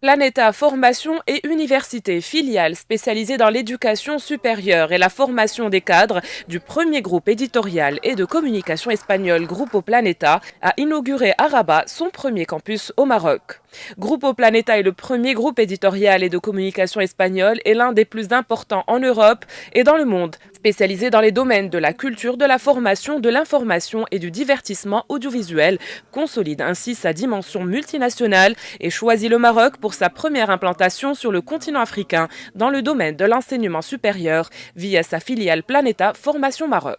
Planeta Formation et Université, filiale spécialisée dans l'éducation supérieure et la formation des cadres du premier groupe éditorial et de communication espagnol Grupo Planeta, a inauguré à Rabat son premier campus au Maroc. Grupo Planeta est le premier groupe éditorial et de communication espagnol et l'un des plus importants en Europe et dans le monde, spécialisé dans les domaines de la culture, de la formation, de l'information et du divertissement audiovisuel, consolide ainsi sa dimension multinationale et choisit le Maroc pour sa première implantation sur le continent africain dans le domaine de l'enseignement supérieur via sa filiale Planeta Formation Maroc.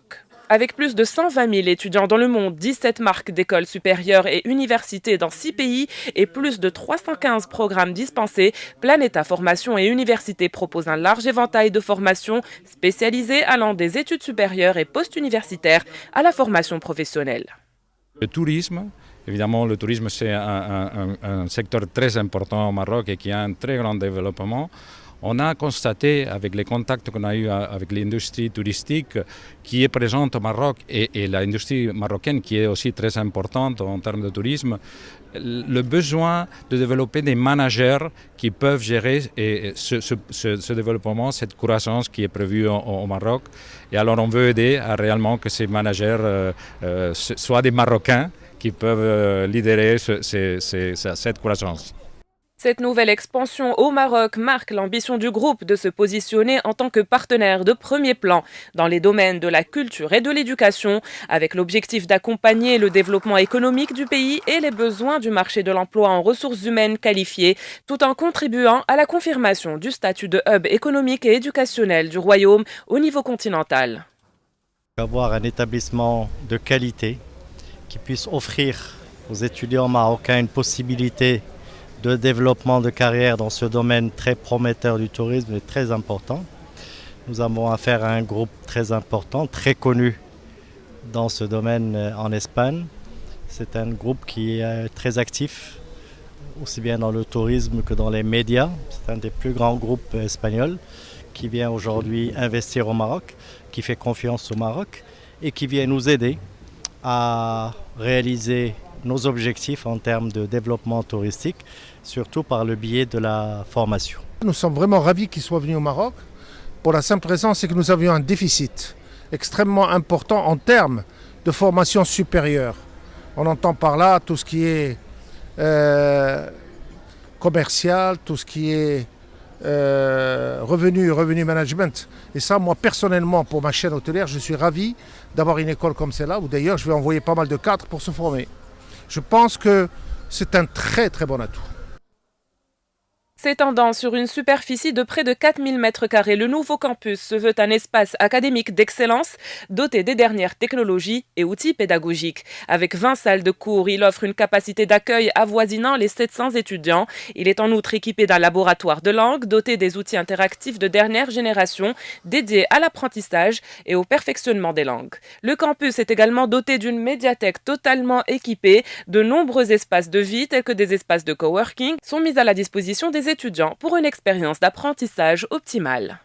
Avec plus de 120 000 étudiants dans le monde, 17 marques d'écoles supérieures et universités dans 6 pays et plus de 315 programmes dispensés, Planeta Formation et Université propose un large éventail de formations spécialisées allant des études supérieures et post-universitaires à la formation professionnelle. Le tourisme, évidemment, le tourisme c'est un secteur très important au Maroc et qui a un très grand développement. On a constaté avec les contacts qu'on a eus avec l'industrie touristique qui est présente au Maroc et l'industrie marocaine qui est aussi très importante en termes de tourisme, le besoin de développer des managers qui peuvent gérer ce développement, cette croissance qui est prévue au Maroc. Et alors on veut aider à réellement que ces managers soient des Marocains qui peuvent lidérer cette croissance. Cette nouvelle expansion au Maroc marque l'ambition du groupe de se positionner en tant que partenaire de premier plan dans les domaines de la culture et de l'éducation, avec l'objectif d'accompagner le développement économique du pays et les besoins du marché de l'emploi en ressources humaines qualifiées, tout en contribuant à la confirmation du statut de hub économique et éducationnel du royaume au niveau continental. Avoir un établissement de qualité qui puisse offrir aux étudiants marocains une possibilité de développement de carrière dans ce domaine très prometteur du tourisme est très important. Nous avons affaire à un groupe très important, très connu dans ce domaine en Espagne. C'est un groupe qui est très actif, aussi bien dans le tourisme que dans les médias. C'est un des plus grands groupes espagnols qui vient aujourd'hui investir au Maroc, qui fait confiance au Maroc et qui vient nous aider à réaliser nos objectifs en termes de développement touristique, surtout par le biais de la formation. Nous sommes vraiment ravis qu'ils soient venus au Maroc. Pour la simple raison, c'est que nous avions un déficit extrêmement important en termes de formation supérieure. On entend par là tout ce qui est commercial, tout ce qui est revenu management. Et ça, moi personnellement, pour ma chaîne hôtelière, je suis ravi d'avoir une école comme celle-là, où d'ailleurs je vais envoyer pas mal de cadres pour se former. Je pense que c'est un très très bon atout. S'étendant sur une superficie de près de 4000 m², le nouveau campus se veut un espace académique d'excellence, doté des dernières technologies et outils pédagogiques. Avec 20 salles de cours, il offre une capacité d'accueil avoisinant les 700 étudiants. Il est en outre équipé d'un laboratoire de langue, doté des outils interactifs de dernière génération, dédiés à l'apprentissage et au perfectionnement des langues. Le campus est également doté d'une médiathèque totalement équipée. De nombreux espaces de vie, tels que des espaces de coworking, sont mis à la disposition des étudiants pour une expérience d'apprentissage optimale.